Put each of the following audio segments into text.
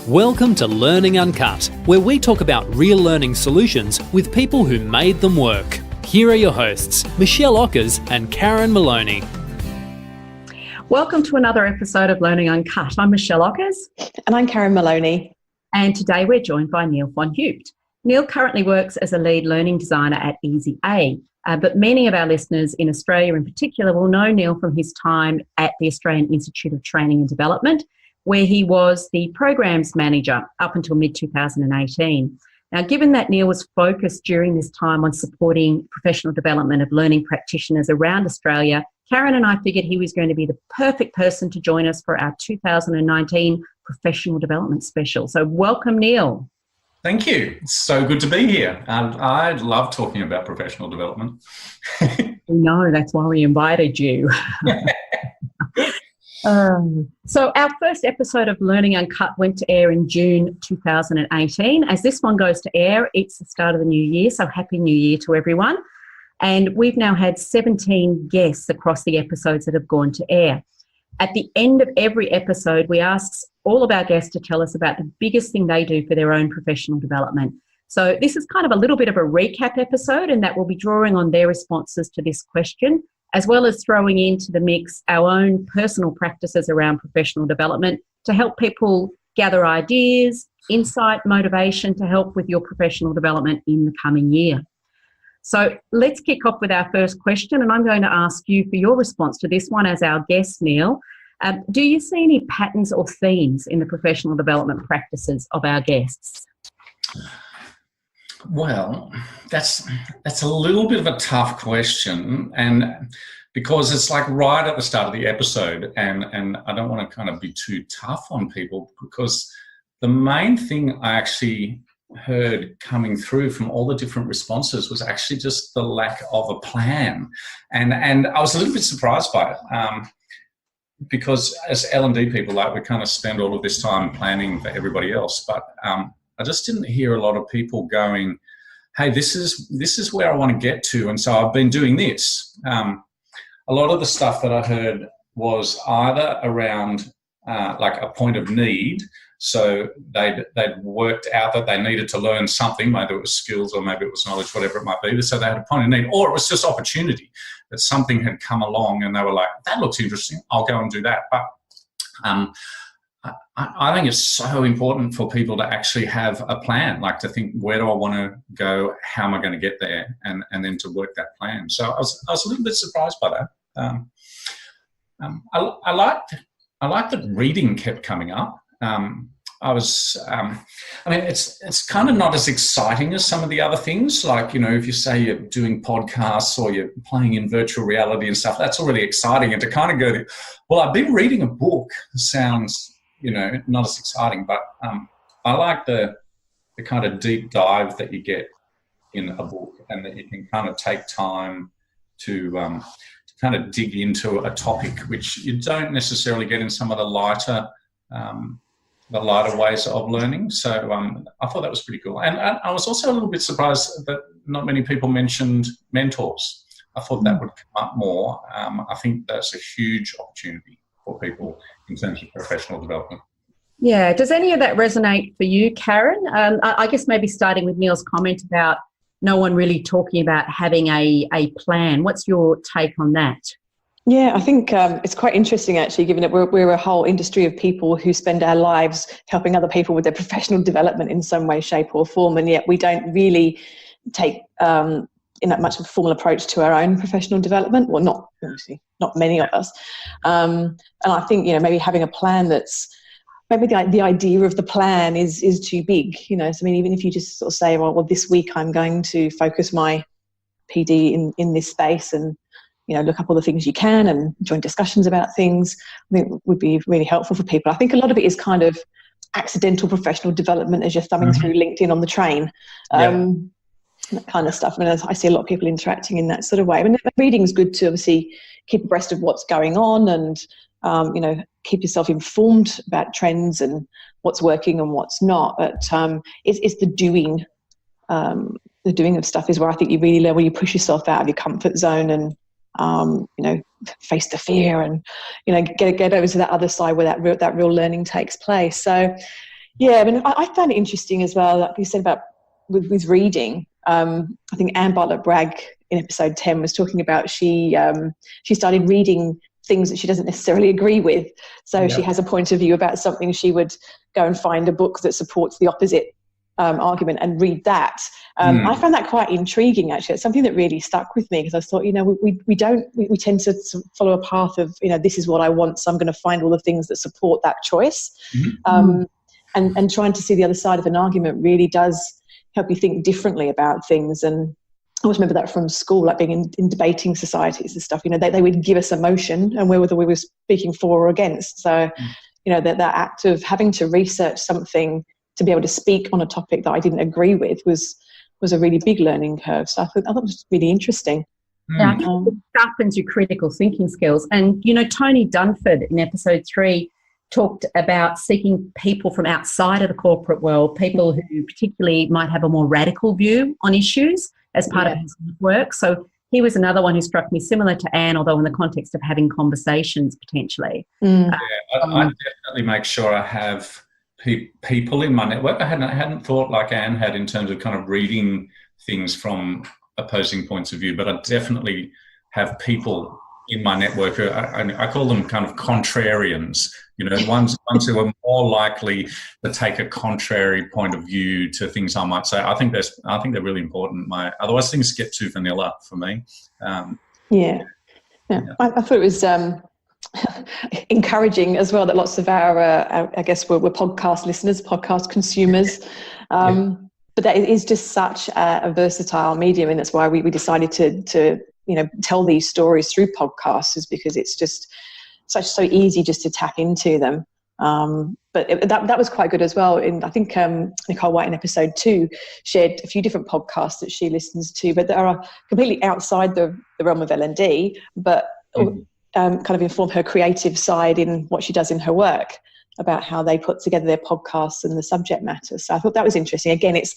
Welcome to Learning Uncut, where we talk about real learning solutions with people who made them work. Here are your hosts, Michelle Ockers and Karen Maloney. Welcome to another episode of Learning Uncut. I'm Michelle Ockers. And I'm Karen Maloney. And today we're joined by Neil Von Heupt. Neil currently works as a lead learning designer at Easy A, but many of our listeners in Australia in particular will know Neil from his time at the Australian Institute of Training and Development, where he was the programs manager up until mid-2018. Now, given that Neil was focused during this time on supporting professional development of learning practitioners around Australia, Karen and I figured he was going to be the perfect person to join us for our 2019 Professional Development Special. So welcome, Neil. Thank you. It's so good to be here. I love talking about professional development. No, that's why we invited you. So our first episode of Learning Uncut went to air in June 2018. As this one goes to air, it's the start of the new year, so Happy New Year to everyone. And we've now had 17 guests across the episodes that have gone to air. At the end of every episode, we ask all of our guests to tell us about the biggest thing they do for their own professional development. So this is kind of a little bit of a recap episode, and that will be drawing on their responses to this question, as well as throwing into the mix our own personal practices around professional development to help people gather ideas, insight, motivation to help with your professional development in the coming year. So let's kick off with our first question, and I'm going to ask you for your response to this one as our guest, Neil. Do you see any patterns or themes in the professional development practices of our guests? Well, that's a little bit of a tough question, and because it's like right at the start of the episode, and I don't want to kind of be too tough on people, because the main thing I actually heard coming through from all the different responses was actually just the lack of a plan, and I was a little bit surprised by it, because as L&D people, like, we kind of spend all of this time planning for everybody else, but I just didn't hear a lot of people going, hey, this is where I want to get to, and so I've been doing this. A lot of the stuff that I heard was either around like a point of need, so they'd worked out that they needed to learn something, maybe it was skills or maybe it was knowledge, whatever it might be, so they had a point of need, or it was just opportunity, that something had come along and they were like, that looks interesting, I'll go and do that. But I think it's so important for people to actually have a plan, like to think, where do I want to go? How am I going to get there? And then to work that plan. So I was a little bit surprised by that. I liked that reading kept coming up. It's kind of not as exciting as some of the other things. Like, you know, if you say you're doing podcasts or you're playing in virtual reality and stuff, that's already exciting. And to kind of go, well, I've been reading a book, sounds, you know, not as exciting, but I like the kind of deep dive that you get in a book, and that you can kind of take time to kind of dig into a topic which you don't necessarily get in some of the lighter ways of learning. So I thought that was pretty cool. And I was also a little bit surprised that not many people mentioned mentors. I thought that would come up more. I think that's a huge opportunity for people in terms of professional development. Yeah. Does any of that resonate for you, Karen? I guess maybe starting with Neil's comment about no one really talking about having a plan. What's your take on that? Yeah, I think it's quite interesting, actually, given that we're a whole industry of people who spend our lives helping other people with their professional development in some way, shape or form, and yet we don't really take in that much of a formal approach to our own professional development. Well, not obviously, not many of us. And I think, you know, maybe having a plan that's, maybe the idea of the plan is too big, you know. So I mean, even if you just sort of say, well, this week I'm going to focus my PD in this space, and, you know, look up all the things you can and join discussions about things, I think would be really helpful for people. I think a lot of it is kind of accidental professional development as you're thumbing through LinkedIn on the train. That kind of stuff. I mean, I see a lot of people interacting in that sort of way. I mean, reading is good to obviously keep abreast of what's going on, and you know, keep yourself informed about trends and what's working and what's not. But it's the doing of stuff is where I think you really learn, when you push yourself out of your comfort zone and you know, face the fear and, you know, get over to that other side where that real learning takes place. So Yeah, I mean, I found it interesting as well, like you said about with reading. I think Anne Bartlett-Bragg in episode 10 was talking about she started reading things that she doesn't necessarily agree with. So she has a point of view about something, she would go and find a book that supports the opposite argument and read that. I found that quite intriguing, actually. It's something that really stuck with me, because I thought, we tend to follow a path of, this is what I want, so I'm going to find all the things that support that choice. And trying to see the other side of an argument really does help you think differently about things. And I always remember that from school, like being in debating societies and stuff. They would give us a motion, and whether we were speaking for or against. So, that act of having to research something to be able to speak on a topic that I didn't agree with was a really big learning curve. So I thought that was really interesting. Yeah, it sharpens your critical thinking skills. And, Tony Dunford in episode 3 talked about seeking people from outside of the corporate world, people who particularly might have a more radical view on issues as part of his work. So he was another one who struck me, similar to Anne, although in the context of having conversations potentially. I definitely make sure I have people in my network. I hadn't thought like Anne had in terms of kind of reading things from opposing points of view, but I definitely have people in my network who I call them kind of contrarians, ones who are more likely to take a contrary point of view to things I might say. I think they're really important. Otherwise things get too vanilla for me. I thought it was encouraging as well that lots of our I guess we're podcast listeners, podcast consumers, but that is just such a versatile medium, and that's why we decided to tell these stories through podcasts, is because it's just so easy just to tap into them. But that was quite good as well. And I think Nicole White in episode 2 shared a few different podcasts that she listens to, but that are completely outside the realm of L&D, but kind of inform her creative side in what she does in her work, about how they put together their podcasts and the subject matter. So I thought that was interesting. Again, it's,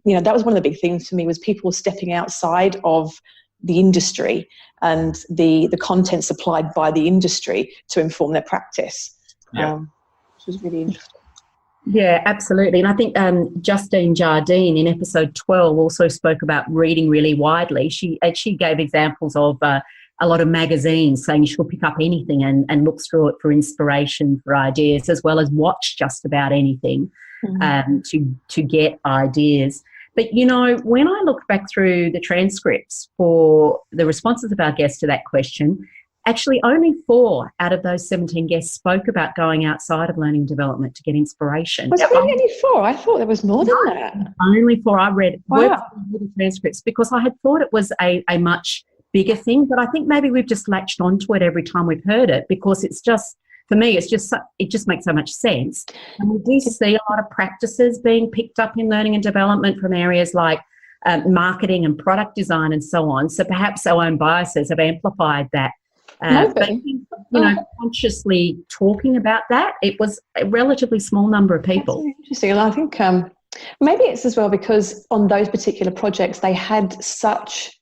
that was one of the big things for me, was people stepping outside of the industry and the content supplied by the industry to inform their practice, which was really interesting. Yeah, absolutely. And I think Justine Jardine in episode 12 also spoke about reading really widely. She gave examples of a lot of magazines, saying you should pick up anything and look through it for inspiration, for ideas, as well as watch just about anything to get ideas. But, when I look back through the transcripts for the responses of our guests to that question, actually only 4 out of those 17 guests spoke about going outside of learning and development to get inspiration. Was there really only 4? I thought there was more than that. Only 4. I read the transcripts because I had thought it was a much bigger thing, but I think maybe we've just latched onto it every time we've heard it, because it's just, for me, it just makes so much sense. And we do see a lot of practices being picked up in learning and development from areas like marketing and product design and so on. So perhaps our own biases have amplified that. But consciously talking about that, it was a relatively small number of people. That's interesting. And I think maybe it's as well because on those particular projects they had such,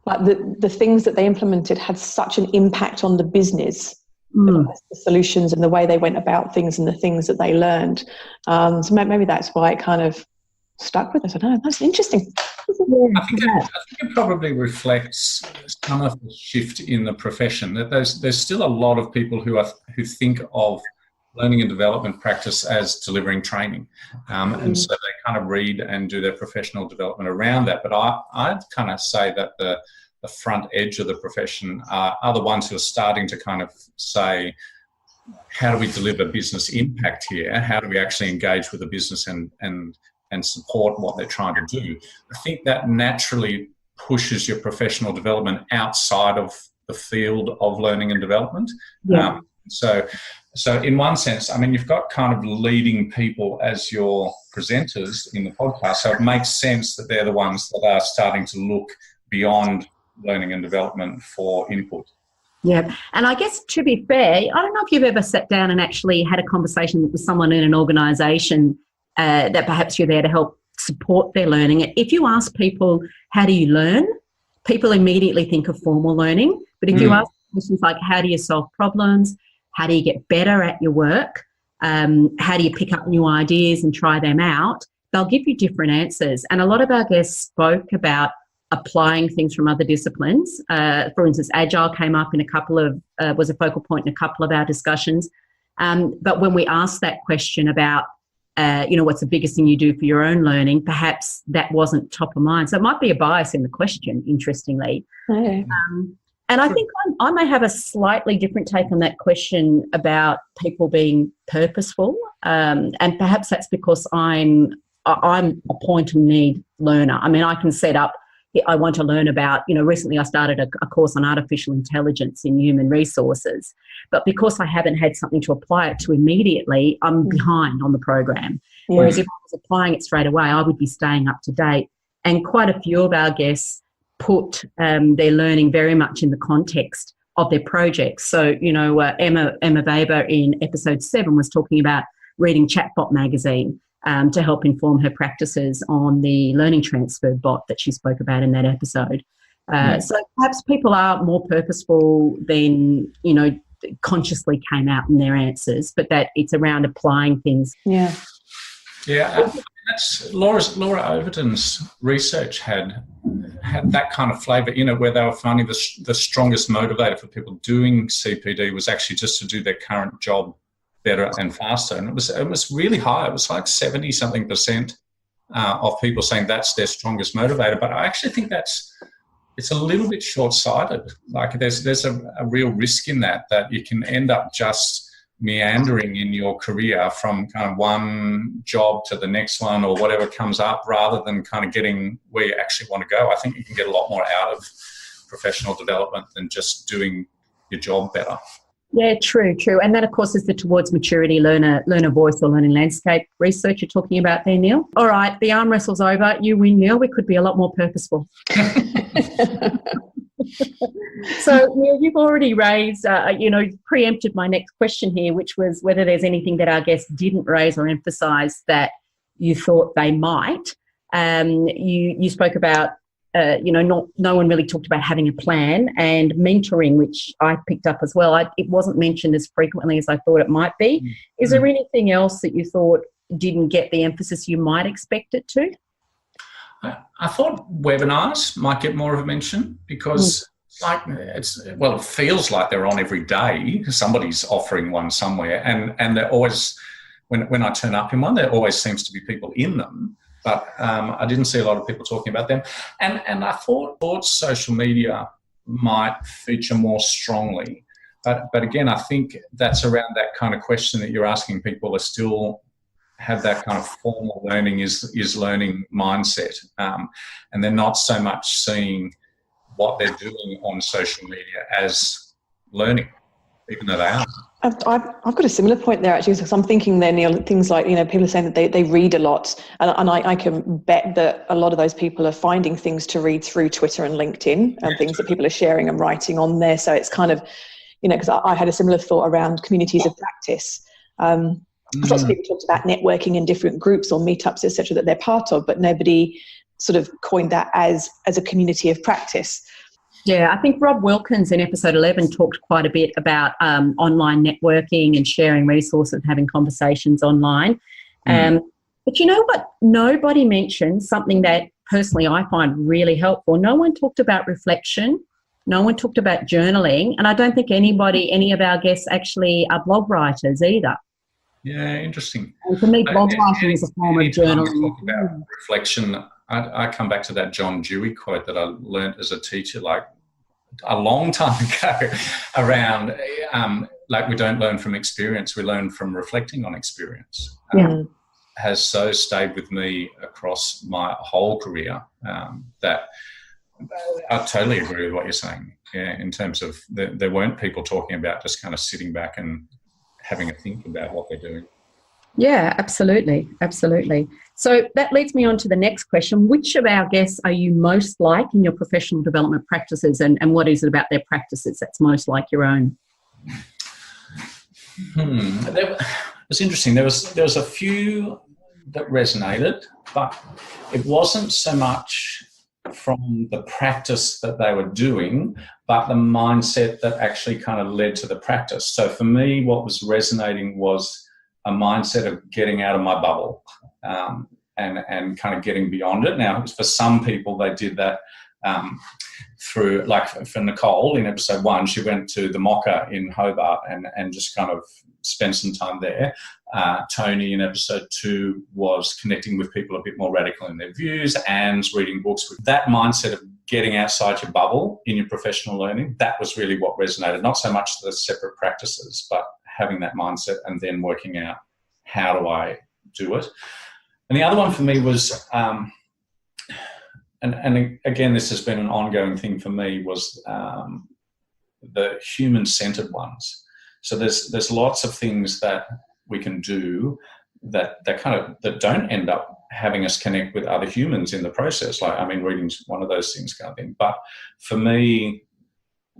like the things that they implemented had such an impact on the business, the solutions and the way they went about things and the things that they learned. So maybe that's why it kind of stuck with us. I don't know. That's interesting. I think it probably reflects some of the shift in the profession. That there's still a lot of people who think of learning and development practice as delivering training, and so they kind of read and do their professional development around that. But I'd kind of say that the front edge of the profession are the ones who are starting to kind of say, how do we deliver business impact here? How do we actually engage with the business and support what they're trying to do? I think that naturally pushes your professional development outside of the field of learning and development. Yeah. So in one sense, I mean, you've got kind of leading people as your presenters in the podcast, so it makes sense that they're the ones that are starting to look beyond learning and development for input. Yeah, and I guess to be fair, I don't know if you've ever sat down and actually had a conversation with someone in an organisation that perhaps you're there to help support their learning. If you ask people, how do you learn? People immediately think of formal learning. But if you ask questions like, how do you solve problems? How do you get better at your work? how do you pick up new ideas and try them out, they'll give you different answers. And a lot of our guests spoke about applying things from other disciplines. For instance, Agile came up in was a focal point in a couple of our discussions. But when we asked that question about, what's the biggest thing you do for your own learning, perhaps that wasn't top of mind. So it might be a bias in the question, interestingly. Okay. And I think I may have a slightly different take on that question about people being purposeful. And perhaps that's because I'm a point of need learner. I mean, I can set up, I want to learn about, recently I started a course on artificial intelligence in human resources, but because I haven't had something to apply it to immediately, I'm behind on the program. Yeah. Whereas if I was applying it straight away, I would be staying up to date. And quite a few of our guests put their learning very much in the context of their projects. So, Emma Weber in episode 7 was talking about reading Chatbot magazine to help inform her practices on the learning transfer bot that she spoke about in that episode. So perhaps people are more purposeful than, consciously came out in their answers, but that it's around applying things. Yeah. Yeah, that's Laura Overton's research had that kind of flavour, where they were finding the strongest motivator for people doing CPD was actually just to do their current job better and faster. And it was really high. It was like 70-something% of people saying that's their strongest motivator. But I actually think it's a little bit short-sighted. Like there's a real risk in that you can end up just meandering in your career from kind of one job to the next one or whatever comes up rather than kind of getting where you actually want to go. I think you can get a lot more out of professional development than just doing your job better. Yeah, true. And that, of course, is the towards maturity learner voice or learning landscape research you're talking about there, Neil. All right, the arm wrestle's over. You win, Neil. We could be a lot more purposeful. So, Neil, you've already raised, preempted my next question here, which was whether there's anything that our guests didn't raise or emphasise that you thought they might. You spoke about, no one really talked about having a plan, and mentoring, which I picked up as well. It wasn't mentioned as frequently as I thought it might be. Mm-hmm. Is there anything else that you thought didn't get the emphasis you might expect it to? I thought webinars might get more of a mention because it feels like they're on every day. Somebody's offering one somewhere, and they're always, when I turn up in one, there always seems to be people in them. But I didn't see a lot of people talking about them. And I thought social media might feature more strongly. But again, I think that's around that kind of question that you're asking. People are still have that kind of formal learning is learning mindset. And they're not so much seeing what they're doing on social media as learning, even though they are. I've got a similar point there actually, because I'm thinking there, Neil, things like, people are saying that they read a lot, and I can bet that a lot of those people are finding things to read through Twitter and LinkedIn and things that people are sharing and writing on there. So it's kind of, because I had a similar thought around communities of practice. Lots of people talked about networking in different groups or meetups, etc., that they're part of, but nobody sort of coined that as a community of practice. Yeah, I think Rob Wilkins in episode 11 talked quite a bit about online networking and sharing resources, having conversations online. But you know what? Nobody mentioned something that personally I find really helpful. No one talked about reflection. No one talked about journaling. And I don't think any of our guests actually are blog writers either. Yeah, interesting. And for me, blog writing is a form of journaling. Talk about reflection. I come back to that John Dewey quote that I learned as a teacher like a long time ago around we don't learn from experience, we learn from reflecting on experience. Has so stayed with me across my whole career that I totally agree with what you're saying. Yeah, in terms of there weren't people talking about just kind of sitting back and having a think about what they're doing. Yeah, absolutely. So that leads me on to the next question. Which of our guests are you most like in your professional development practices, and what is it about their practices that's most like your own? It was interesting. There was a few that resonated, but it wasn't so much from the practice that they were doing, but the mindset that actually kind of led to the practice. So for me, what was resonating was a mindset of getting out of my bubble and kind of getting beyond it. Now, for some people, they did that through, like for Nicole in episode 1, she went to the Mocha in Hobart and just kind of spent some time there. Tony in episode 2 was connecting with people a bit more radical in their views and reading books. With that mindset of getting outside your bubble in your professional learning, that was really what resonated. Not so much the separate practices, but having that mindset and then working out, how do I do it? And the other one for me was, and again, this has been an ongoing thing for me, was the human-centered ones. So there's lots of things that we can do that don't end up having us connect with other humans in the process. Like, I mean, reading's one of those things kind of thing. But for me,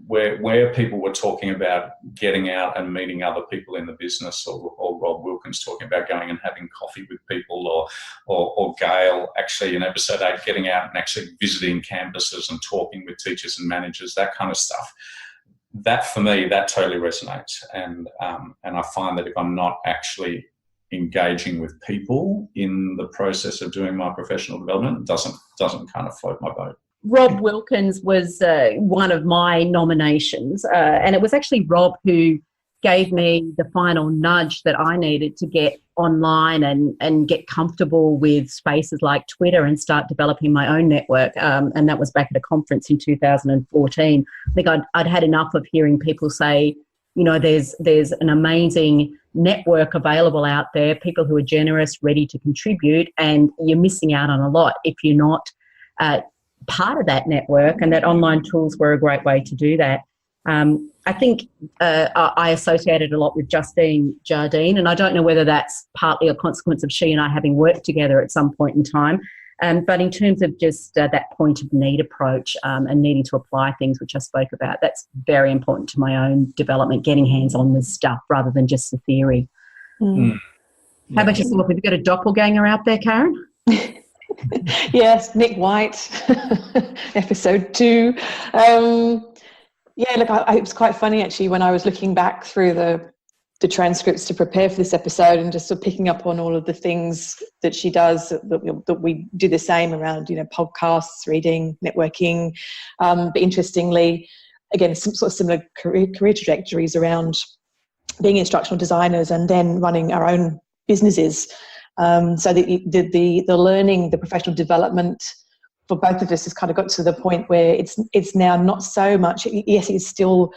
where people were talking about getting out and meeting other people in the business, or Rob Wilkins talking about going and having coffee with people, or Gail actually in episode 8 getting out and actually visiting campuses and talking with teachers and managers, that kind of stuff. That for me, that totally resonates. And I find that if I'm not actually engaging with people in the process of doing my professional development, it doesn't kind of float my boat. Rob Wilkins was one of my nominations, and it was actually Rob who gave me the final nudge that I needed to get online and get comfortable with spaces like Twitter and start developing my own network. And that was back at a conference in 2014. I think I'd had enough of hearing people say, you know, there's an amazing network available out there, people who are generous, ready to contribute, and you're missing out on a lot if you're not part of that network, and that online tools were a great way to do that. I think I associated a lot with Justine Jardine, and I don't know whether that's partly a consequence of she and I having worked together at some point in time. But in terms of just that point of need approach and needing to apply things, which I spoke about, that's very important to my own development, getting hands-on with stuff rather than just the theory. Mm. How about yourself? Have you got a doppelganger out there, Karen? Yes, Nick White, episode 2. Yeah, look, it was quite funny actually when I was looking back through the transcripts to prepare for this episode and just sort of picking up on all of the things that she does, that we do the same around, you know, podcasts, reading, networking. But interestingly, again, some sort of similar career trajectories around being instructional designers and then running our own businesses. So the learning, the professional development for both of us has kind of got to the point where it's now not so much, yes, it's still,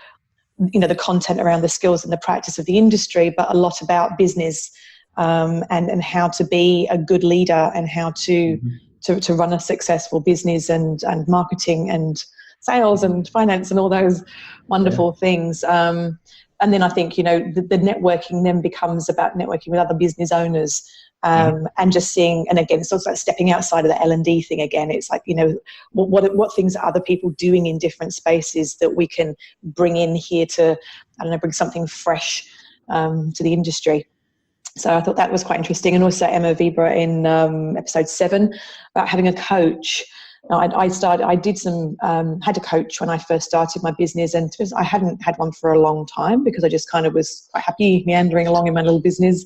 you know, the content around the skills and the practice of the industry, but a lot about business and how to be a good leader and how to run a successful business and marketing and sales and finance and all those wonderful things. And then I think, you know, the networking then becomes about networking with other business owners. And just seeing, and again, it's also like stepping outside of the L&D thing again. It's like, you know, what things are other people doing in different spaces that we can bring in here to, I don't know, bring something fresh to the industry. So I thought that was quite interesting. And also Emma Weber in episode 7 about having a coach. Now, I had a coach when I first started my business, and I hadn't had one for a long time because I just kind of was quite happy meandering along in my little business.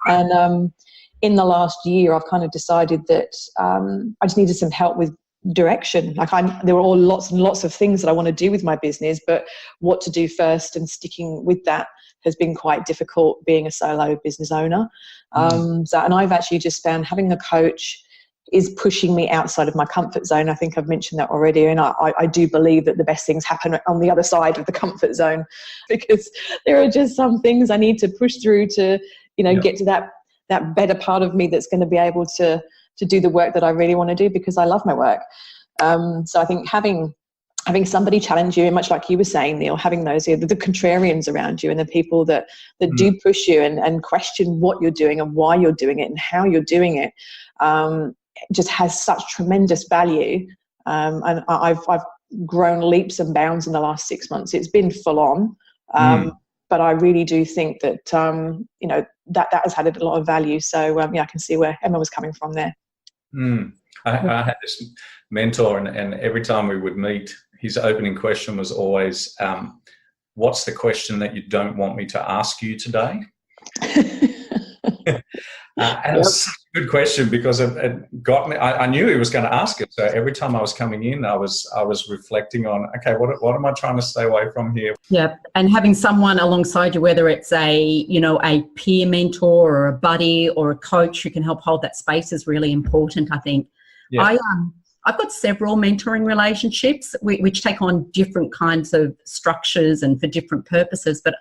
And in the last year, I've kind of decided that I just needed some help with direction. Like there were all lots and lots of things that I want to do with my business, but what to do first and sticking with that has been quite difficult being a solo business owner. And I've actually just found having a coach is pushing me outside of my comfort zone. I think I've mentioned that already. And I do believe that the best things happen on the other side of the comfort zone, because there are just some things I need to push through to, you know, get to that better part of me that's going to be able to do the work that I really want to do because I love my work. So I think having somebody challenge you, much like you were saying, Neil, having those, the contrarians around you and the people that do push you and question what you're doing and why you're doing it and how you're doing it, just has such tremendous value. And I've grown leaps and bounds in the last 6 months. It's been full on. But I really do think that, you know, that has had a lot of value. So, I can see where Emma was coming from there. I had this mentor, and every time we would meet, his opening question was always, what's the question that you don't want me to ask you today? And it was such a good question because it got me. I knew he was going to ask it. So every time I was coming in, I was reflecting on, okay, what am I trying to stay away from here? Yeah, and having someone alongside you, whether it's a peer mentor or a buddy or a coach who can help hold that space, is really important, I think. Yeah. I've got several mentoring relationships which take on different kinds of structures and for different purposes, but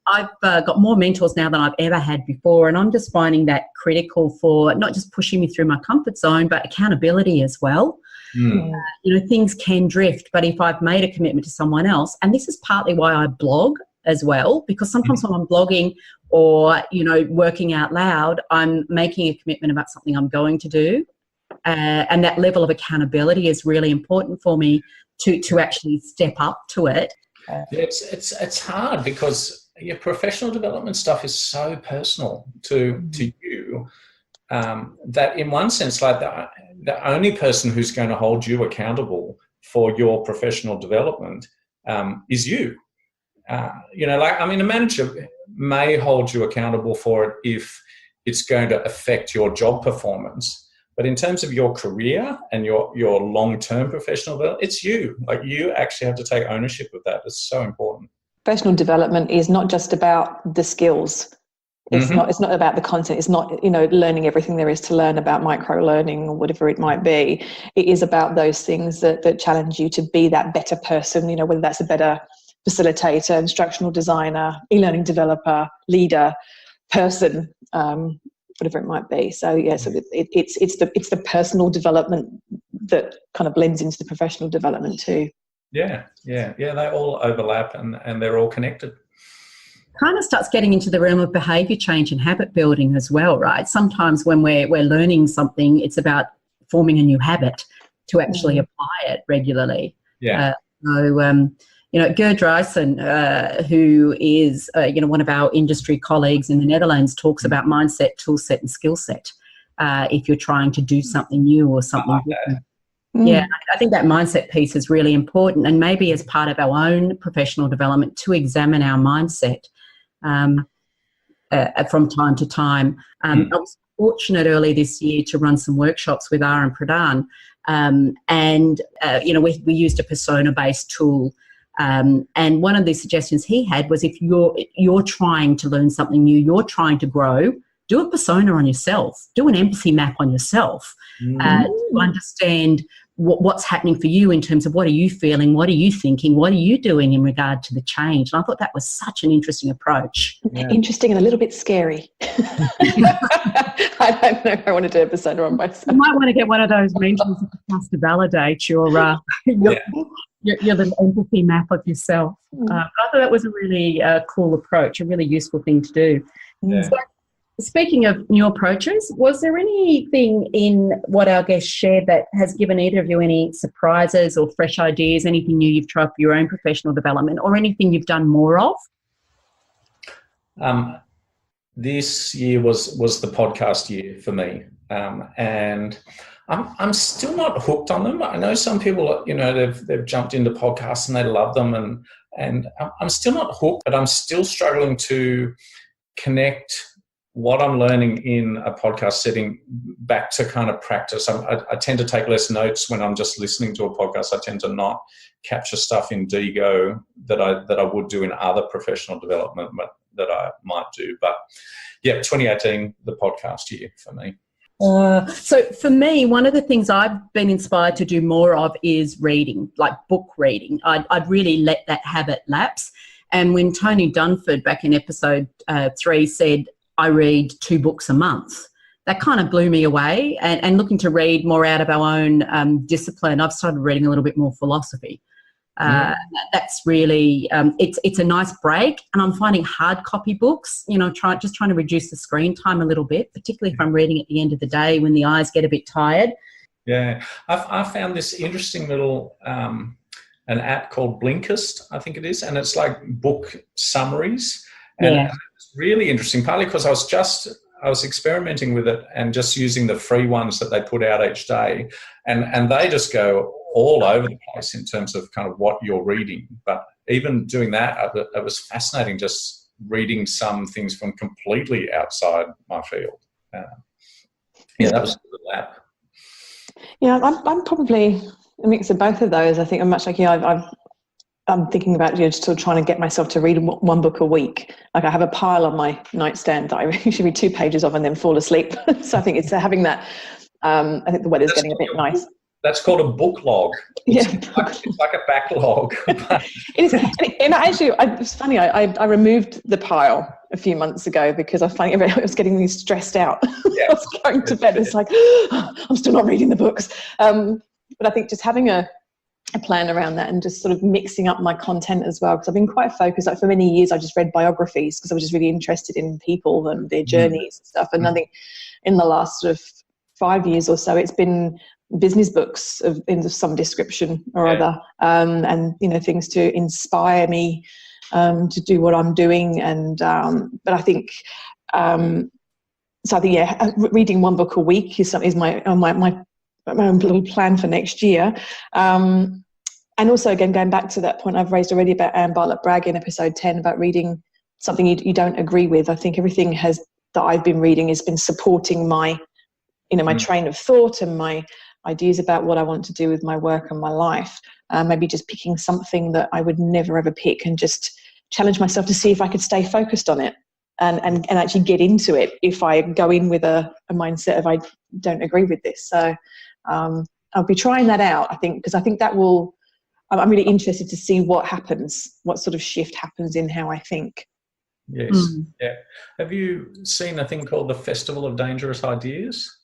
I've got more mentors now than I've ever had before, and I'm just finding that critical for not just pushing me through my comfort zone, but accountability as well. Things can drift, but if I've made a commitment to someone else, and this is partly why I blog as well, because sometimes when I'm blogging or, working out loud, I'm making a commitment about something I'm going to do. And that level of accountability is really important for me to actually step up to it. It's hard because your professional development stuff is so personal to you that in one sense, like the only person who's going to hold you accountable for your professional development is you. A manager may hold you accountable for it if it's going to affect your job performance. But in terms of your career and your long-term professional development, it's you. Like, you actually have to take ownership of that. It's so important. Professional development is not just about the skills. It's not about the content. It's not, learning everything there is to learn about micro-learning or whatever it might be. It is about those things that challenge you to be that better person, whether that's a better facilitator, instructional designer, e-learning developer, leader, person, whatever it might be. So it's the personal development that kind of blends into the professional development too. Yeah. They all overlap and they're all connected. Kind of starts getting into the realm of behaviour change and habit building as well, right? Sometimes when we're learning something, it's about forming a new habit to actually apply it regularly. Yeah. Gerd Driessen, who is, one of our industry colleagues in the Netherlands, talks about mindset, tool set and skill set if you're trying to do something new or something different. Yeah, I think that mindset piece is really important, and maybe as part of our own professional development to examine our mindset from time to time. I was fortunate early this year to run some workshops with Aaron Pradhan, we used a persona-based tool. And one of the suggestions he had was, if you're trying to learn something new, you're trying to grow, do a persona on yourself, do an empathy map on yourself to understand what's happening for you in terms of what are you feeling, what are you thinking, what are you doing in regard to the change. And I thought that was such an interesting approach. Yeah. Interesting and a little bit scary. I don't know if I want to do a persona on myself. You might want to get one of those mentors to validate your little empathy map of yourself. I thought that was a really cool approach, a really useful thing to do. Yeah. So, speaking of new approaches, was there anything in what our guests shared that has given either of you any surprises or fresh ideas, anything new you've tried for your own professional development, or anything you've done more of? This year was the podcast year for me, and I'm still not hooked on them. I know some people, they've jumped into podcasts and they love them, and I'm still not hooked, but I'm still struggling to connect what I'm learning in a podcast setting back to kind of practice. I tend to take less notes when I'm just listening to a podcast. I tend to not capture stuff in Digo that I would do in other professional development that I might do. But yeah, 2018, the podcast year for me. So for me, one of the things I've been inspired to do more of is reading, like book reading. I'd really let that habit lapse. And when Tony Dunford back in episode 3 said, I read 2 books a month, that kind of blew me away. And looking to read more out of our own discipline, I've started reading a little bit more philosophy. That's really, it's a nice break. And I'm finding hard copy books, trying to reduce the screen time a little bit, particularly if I'm reading at the end of the day when the eyes get a bit tired. Yeah, I found this interesting little an app called Blinkcast, I think it is, and it's like book summaries. And it's really interesting, partly because I was experimenting with it and just using the free ones that they put out each day, and they just go all over the place in terms of kind of what you're reading. But even doing that, it was fascinating just reading some things from completely outside my field. That was that. Yeah, I'm probably a mix of both of those. I think I'm much like you. I'm thinking about still trying to get myself to read one book a week. Like I have a pile on my nightstand that I usually read 2 pages of and then fall asleep. So I think it's having that. I think the weather's getting a bit nice. That's called a book log. It's like a backlog. It is, and actually, it's funny. I removed the pile a few months ago because I find I was getting me stressed out. I was going to bed. It's like I'm still not reading the books. But I think just having a plan around that and just sort of mixing up my content as well, because I've been quite focused. Like for many years, I just read biographies because I was just really interested in people and their journeys and stuff. And I think in the last sort of 5 years or so, it's been business books of some description or other, and things to inspire me to do what I'm doing. And but I think reading one book a week is my own little plan for next year. And also, again, going back to that point I've raised already about Anne Bartlett-Bragg in episode 10 about reading something you don't agree with. I think everything that I've been reading has been supporting my my train of thought and my ideas about what I want to do with my work and my life. Maybe just picking something that I would never ever pick and just challenge myself to see if I could stay focused on it and actually get into it if I go in with a mindset of I don't agree with this. So I'll be trying that out, I think, because I think that will, I'm really interested to see what happens, what sort of shift happens in how I think. Yes. Yeah. Have you seen a thing called the Festival of Dangerous Ideas?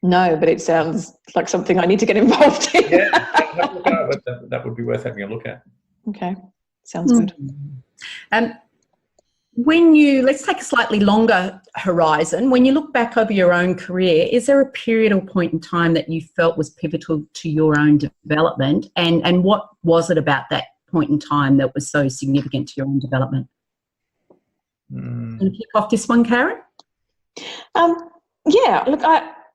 No, but it sounds like something I need to get involved in. That would be worth having a look at. Okay. Sounds good. Let's take a slightly longer horizon. When you look back over your own career, is there a period or point in time that you felt was pivotal to your own development? And what was it about that point in time that was so significant to your own development? Can you kick off this one, Karen? Look,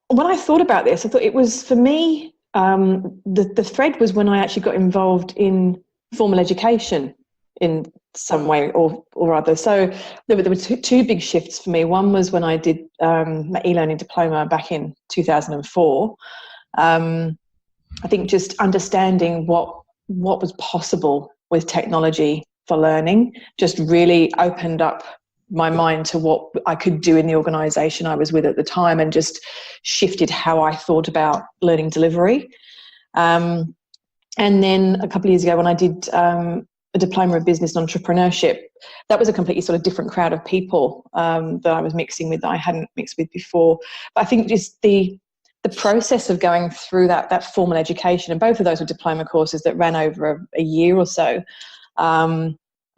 when I thought about this, I thought it was, for me, the thread was when I actually got involved in formal education in some way or other. So there were two big shifts for me. One was when I did my e-learning diploma back in 2004. I think just understanding what was possible with technology for learning just really opened up my mind to what I could do in the organisation I was with at the time, and just shifted how I thought about learning delivery. And then a couple of years ago when I did a diploma of business and entrepreneurship, that was a completely sort of different crowd of people that I was mixing with that I hadn't mixed with before. But I think just the process of going through that formal education, and both of those were diploma courses that ran over a year or so.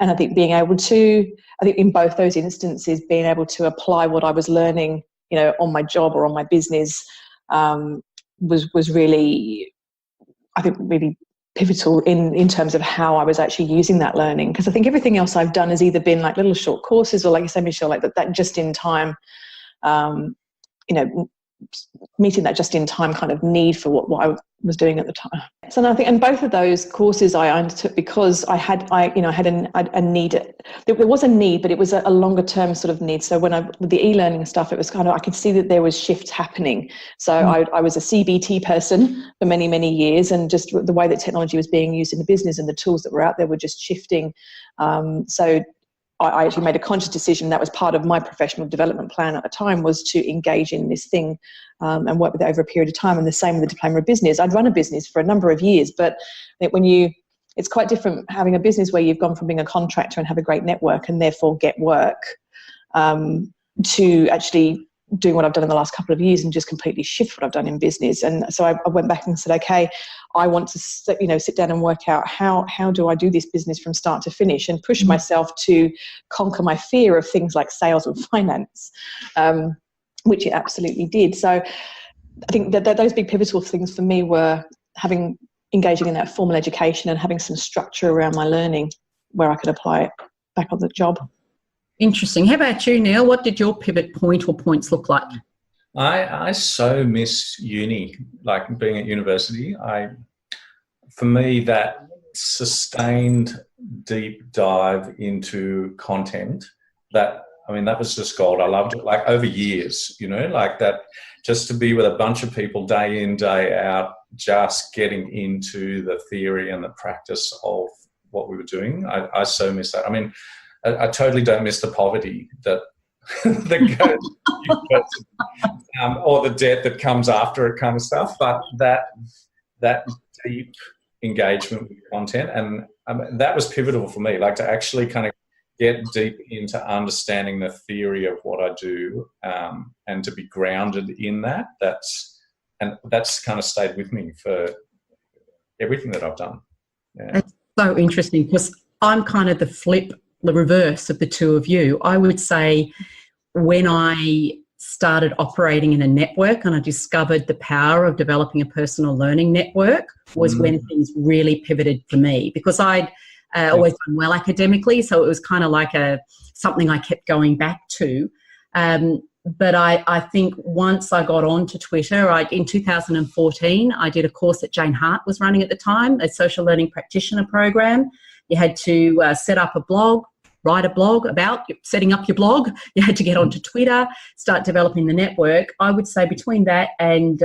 And I think being able to, in both those instances, being able to apply what I was learning, on my job or on my business, was really, I think, really pivotal in terms of how I was actually using that learning. Because I think everything else I've done has either been like little short courses, or like you say, Michelle, like that just in time, meeting that just in time kind of need for what I was doing at the time. So I think, and both of those courses I undertook because I had a need. There was a need, but it was a longer term sort of need. So with the e-learning stuff, it was kind of, I could see that there was shifts happening. So I was a CBT person for many, many years, and just the way that technology was being used in the business and the tools that were out there were just shifting. So I actually made a conscious decision, that was part of my professional development plan at the time, was to engage in this thing and work with it over a period of time. And the same with the diploma of business. I'd run a business for a number of years, but I think it's quite different having a business where you've gone from being a contractor and have a great network and therefore get work, to actually doing what I've done in the last couple of years and just completely shift what I've done in business. And so I went back and said, okay, I want to sit down and work out how do I do this business from start to finish, and push myself to conquer my fear of things like sales and finance, which it absolutely did. So I think that those big pivotal things for me were engaging in that formal education and having some structure around my learning where I could apply it back on the job. Interesting. How about you, Neil? What did your pivot point or points look like? I so miss uni, like being at university. For me, that sustained deep dive into content that was just gold. I loved it, like over years, like that, just to be with a bunch of people day in, day out, just getting into the theory and the practice of what we were doing. I so miss that. I mean, I totally don't miss the poverty that that goes, or the debt that comes after it, kind of stuff. But that deep engagement with content, and that was pivotal for me. Like to actually kind of get deep into understanding the theory of what I do, and to be grounded in that. That's kind of stayed with me for everything that I've done. Yeah. That's so interesting, because I'm kind of the reverse of the two of you. I would say when I started operating in a network and I discovered the power of developing a personal learning network was when things really pivoted for me, because I'd always done well academically, so it was kind of like something I kept going back to. But I think once I got onto Twitter, in 2014, I did a course that Jane Hart was running at the time, a social learning practitioner program. You had to set up a blog, write a blog about setting up your blog. You had to get onto Twitter, start developing the network. I would say between that and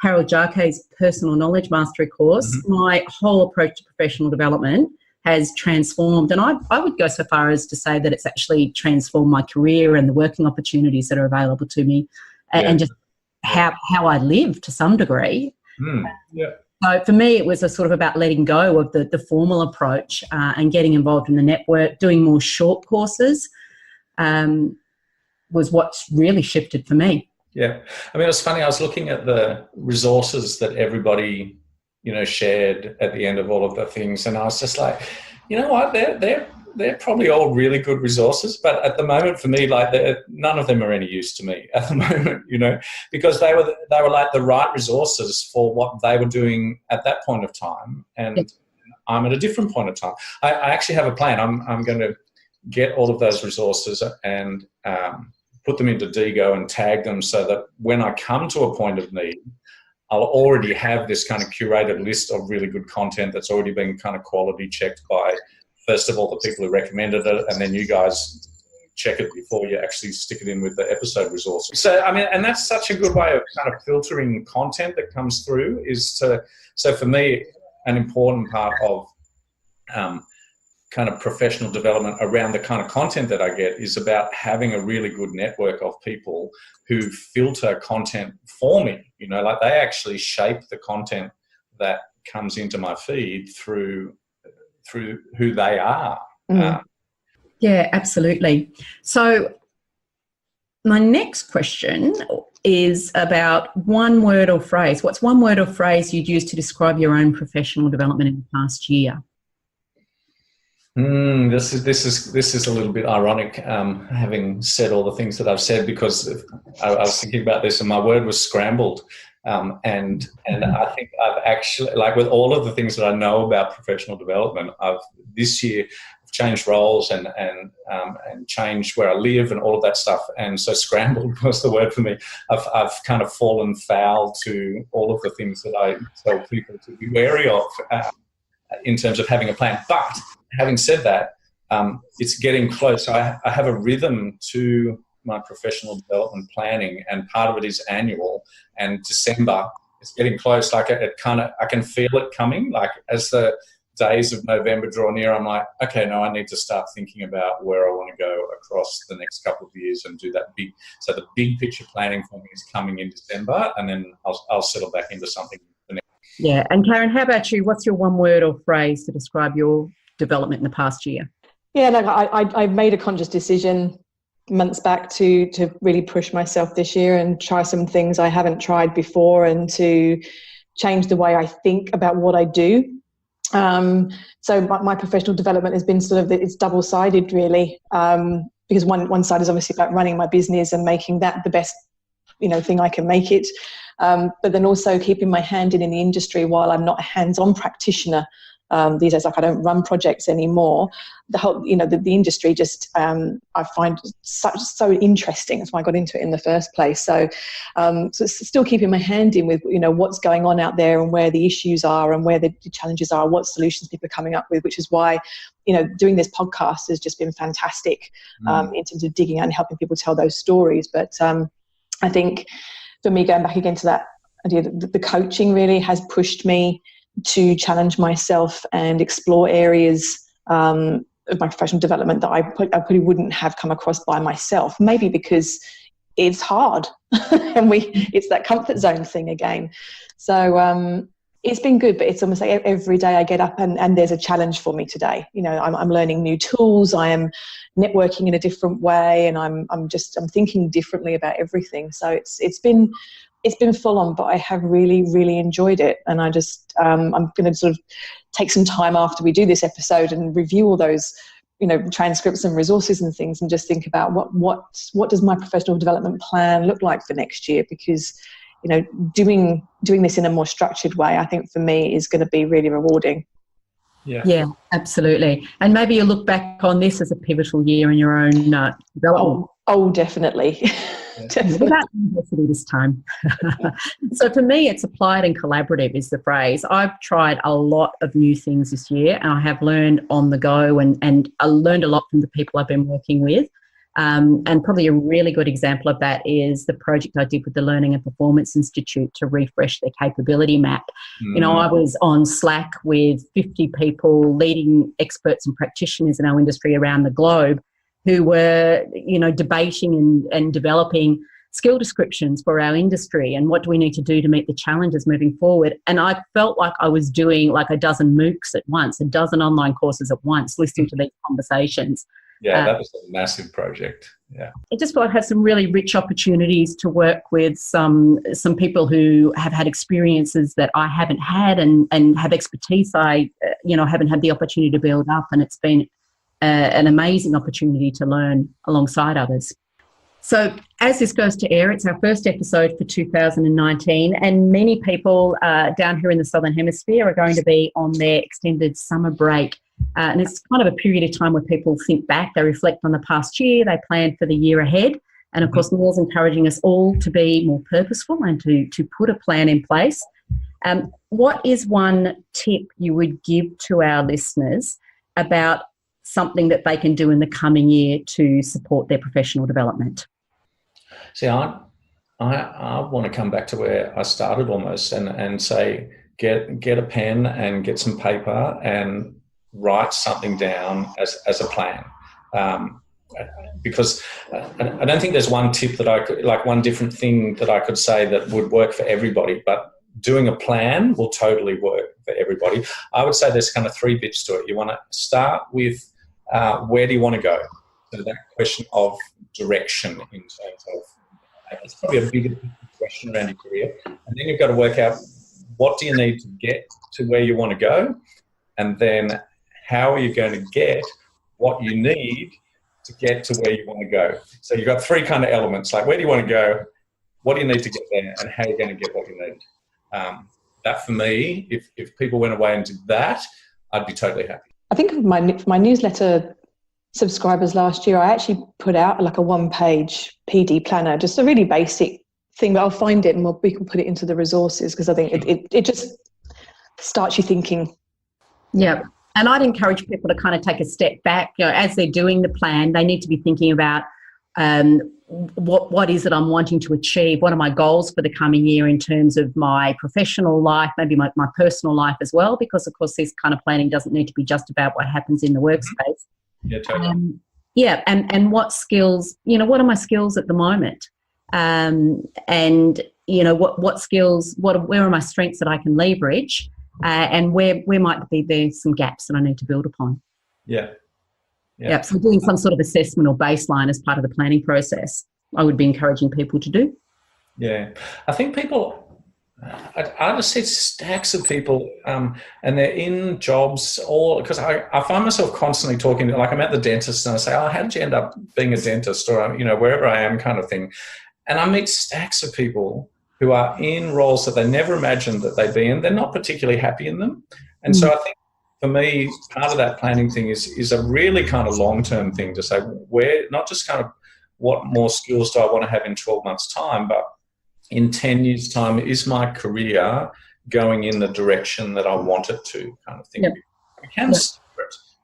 Harold Jarke's personal knowledge mastery course, my whole approach to professional development has transformed. And I would go so far as to say that it's actually transformed my career and the working opportunities that are available to me, and just how I live to some degree. So for me, it was a sort of about letting go of the formal approach and getting involved in the network. Doing more short courses was what's really shifted for me. Yeah. I mean, it was funny. I was looking at the resources that everybody, shared at the end of all of the things. And I was just like, you know what, they're probably all really good resources. But at the moment for me, like none of them are any use to me at the moment, because they were like the right resources for what they were doing at that point of time. And I'm at a different point of time. I actually have a plan. I'm going to get all of those resources and put them into Digo and tag them so that when I come to a point of need, I'll already have this kind of curated list of really good content that's already been kind of quality checked by, first of all, the people who recommended it, and then you guys check it before you actually stick it in with the episode resources. So, I mean, and that's such a good way of kind of filtering content that comes through so for me, an important part of kind of professional development around the kind of content that I get is about having a really good network of people who filter content for me. Like they actually shape the content that comes into my feed through who they are. Yeah, absolutely. So my next question is about one word or phrase. What's one word or phrase you'd use to describe your own professional development in the past year? This is a little bit ironic, having said all the things that I've said, because I was thinking about this and my word was scrambled. And I think I've actually, like with all of the things that I know about professional development, this year changed roles and changed where I live and all of that stuff. And so scrambled was the word for me. I've kind of fallen foul to all of the things that I tell people to be wary of in terms of having a plan. But having said that, it's getting close. I have a rhythm to my professional development planning, and part of it is annual. And December, it's getting close. Like I can feel it coming. Like as the days of November draw near, I'm like, okay, no, I need to start thinking about where I want to go across the next couple of years and do that big. So the big picture planning for me is coming in December, and then I'll settle back into something. Yeah. And Karen, how about you? What's your one word or phrase to describe your development in the past year? Yeah, like I made a conscious decision months back to really push myself this year and try some things I haven't tried before, and to change the way I think about what I do. So my professional development has been it's double-sided really, because one side is obviously about running my business and making that the best thing I can make it, but then also keeping my hand in the industry while I'm not a hands-on practitioner. these days. Like, I don't run projects anymore. The whole, the industry just, I find so interesting. That's why I got into it in the first place. So it's still keeping my hand in with, what's going on out there and where the issues are and where the challenges are, what solutions people are coming up with, which is why, doing this podcast has just been fantastic in terms of digging out and helping people tell those stories. But I think for me, going back again to that idea, the coaching really has pushed me to challenge myself and explore areas of my professional development that I probably wouldn't have come across by myself, maybe because it's hard and it's that comfort zone thing again. So it's been good, but it's almost like every day I get up and there's a challenge for me today. I'm learning new tools, I am networking in a different way, and I'm thinking differently about everything. So it's been full on, but I have really, really enjoyed it. And I just, I'm going to sort of take some time after we do this episode and review all those, transcripts and resources and things, and just think about what does my professional development plan look like for next year? Because, doing this in a more structured way, I think for me is going to be really rewarding. Yeah, absolutely. And maybe you look back on this as a pivotal year in your own development. Oh, definitely. Without university this time. So for me, it's applied and collaborative is the phrase. I've tried a lot of new things this year, and I have learned on the go, and I learned a lot from the people I've been working with. And probably a really good example of that is the project I did with the Learning and Performance Institute to refresh their capability map. I was on Slack with 50 people, leading experts and practitioners in our industry around the globe, who were, debating and developing skill descriptions for our industry and what do we need to do to meet the challenges moving forward. And I felt like I was doing like a dozen MOOCs at once, a dozen online courses at once, listening to these conversations. Yeah, that was a massive project. Yeah, I just thought I had some really rich opportunities to work with some people who have had experiences that I haven't had and have expertise I haven't had the opportunity to build up, and it's been an amazing opportunity to learn alongside others. So as this goes to air, it's our first episode for 2019, and many people down here in the Southern Hemisphere are going to be on their extended summer break. And it's kind of a period of time where people think back, they reflect on the past year, they plan for the year ahead. And, of course, Neil's encouraging us all to be more purposeful and to put a plan in place. What is one tip you would give to our listeners about something that they can do in the coming year to support their professional development? See, I want to come back to where I started almost and say get a pen and get some paper and write something down as a plan. Because I don't think there's one tip that I could, like one different thing that I could say that would work for everybody, but doing a plan will totally work for everybody. I would say there's kind of three bits to it. You want to start with where do you want to go? So that question of direction in terms of, it's probably a bigger question around your career. And then you've got to work out what do you need to get to where you want to go, and then how are you going to get what you need to get to where you want to go. So you've got three kind of elements, like where do you want to go, what do you need to get there, and how are you going to get what you need. That for me, if people went away and did that, I'd be totally happy. I think for my newsletter subscribers last year, I actually put out like a one-page PD planner, just a really basic thing, but I'll find it and we can put it into the resources, because I think it just starts you thinking. Yeah. And I'd encourage people to kind of take a step back. As they're doing the plan, they need to be thinking about what is it I'm wanting to achieve? What are my goals for the coming year in terms of my professional life, maybe my personal life as well, because, of course, this kind of planning doesn't need to be just about what happens in the workspace. Yeah, totally. And what skills, what are my skills at the moment? And, what skills, where are my strengths that I can leverage? And where might be there some gaps that I need to build upon. Yeah. So doing some sort of assessment or baseline as part of the planning process, I would be encouraging people to do. Yeah. I think people, I just see stacks of people and they're in jobs because I find myself constantly talking, like I'm at the dentist and I say, how did you end up being a dentist, or, wherever I am kind of thing. And I meet stacks of people who are in roles that they never imagined that they'd be in. They're not particularly happy in them. And so I think for me, part of that planning thing is a really kind of long-term thing to say, where, not just kind of what more skills do I want to have in 12 months' time, but in 10 years' time, is my career going in the direction that I want it to, kind of thing. Yep. We can steer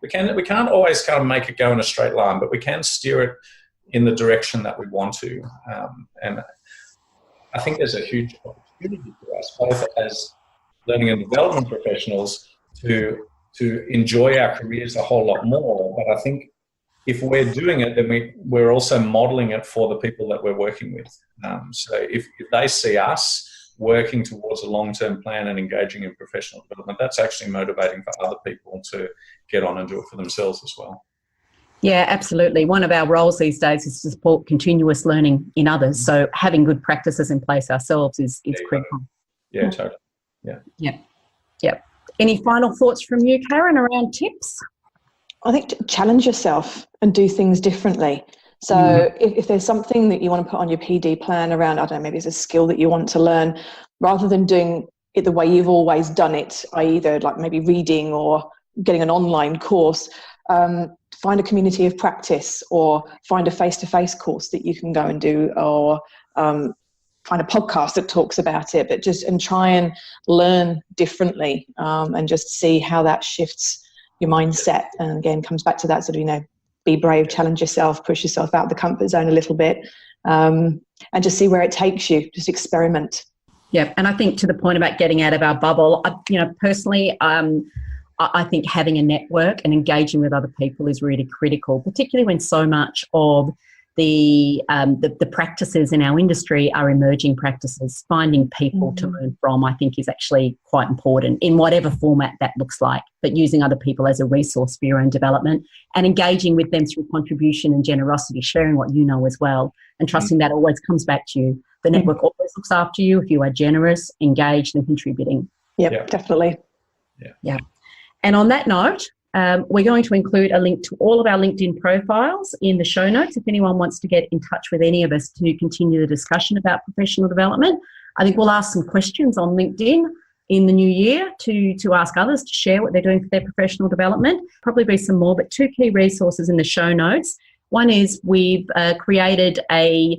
it. We can't always kind of make it go in a straight line, but we can steer it in the direction that we want to. And I think there's a huge opportunity for us, both as learning and development professionals, to enjoy our careers a whole lot more. But I think if we're doing it, then we're also modelling it for the people that we're working with. So if they see us working towards a long-term plan and engaging in professional development, that's actually motivating for other people to get on and do it for themselves as well. Yeah, absolutely. One of our roles these days is to support continuous learning in others. So having good practices in place ourselves is critical. Yeah, totally. Yeah. Any final thoughts from you, Karen, around tips? I think challenge yourself and do things differently. So if there's something that you want to put on your PD plan around, I don't know, maybe it's a skill that you want to learn, rather than doing it the way you've always done it, either like maybe reading or getting an online course, find a community of practice, or find a face-to-face course that you can go and do, or find a podcast that talks about it, but and try and learn differently, and just see how that shifts your mindset. And again, comes back to that sort of, be brave, challenge yourself, push yourself out of the comfort zone a little bit, and just see where it takes you. Just experiment. Yeah, and I think to the point about getting out of our bubble, personally, I think having a network and engaging with other people is really critical, particularly when so much of the practices in our industry are emerging practices. Finding people to learn from, I think, is actually quite important in whatever format that looks like, but using other people as a resource for your own development and engaging with them through contribution and generosity, sharing what you know as well, and trusting that always comes back to you. The network always looks after you if you are generous, engaged and contributing. Yep. Definitely. Yeah. And on that note, we're going to include a link to all of our LinkedIn profiles in the show notes if anyone wants to get in touch with any of us to continue the discussion about professional development. I think we'll ask some questions on LinkedIn in the new year to ask others to share what they're doing for their professional development. Probably be some more, but two key resources in the show notes. One is we've created a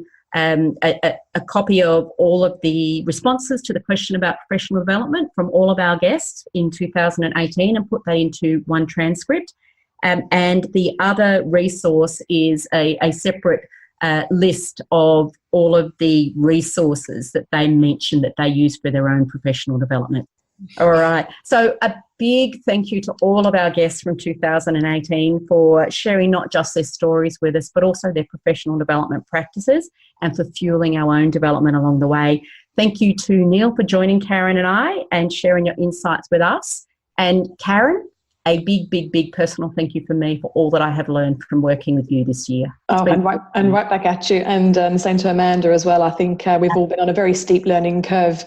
copy of all of the responses to the question about professional development from all of our guests in 2018 and put that into one transcript. And the other resource is a separate list of all of the resources that they mentioned that they use for their own professional development. All right. So a big thank you to all of our guests from 2018 for sharing not just their stories with us, but also their professional development practices and for fueling our own development along the way. Thank you to Neil for joining Karen and I and sharing your insights with us. And Karen, a big personal thank you from me for all that I have learned from working with you this year. And right back at you. And same to Amanda as well. I think we've all been on a very steep learning curve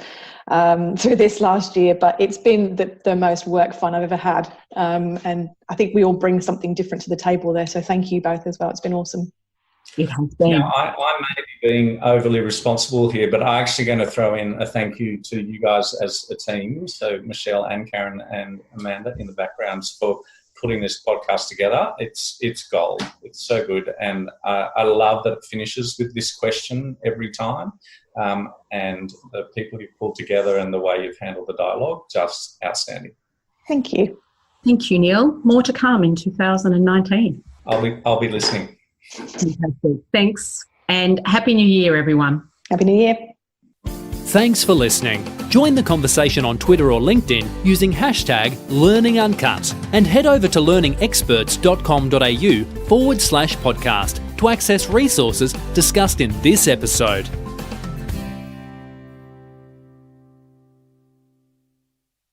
through this last year, but it's been the most work fun I've ever had. And I think we all bring something different to the table there. So thank you both as well. It's been awesome. It has been. Now, I may be being overly responsible here, but I'm actually going to throw in a thank you to you guys as a team. So Michelle and Karen and Amanda in the backgrounds for putting this podcast together. It's gold. It's so good. And I love that it finishes with this question every time. And the people you've pulled together and the way you've handled the dialogue, just outstanding. Thank you. Thank you, Neil. More to come in 2019. I'll be listening. Fantastic. Thanks. And Happy New Year, everyone. Happy New Year. Thanks for listening. Join the conversation on Twitter or LinkedIn using hashtag Learning Uncut and head over to learningexperts.com.au/podcast to access resources discussed in this episode.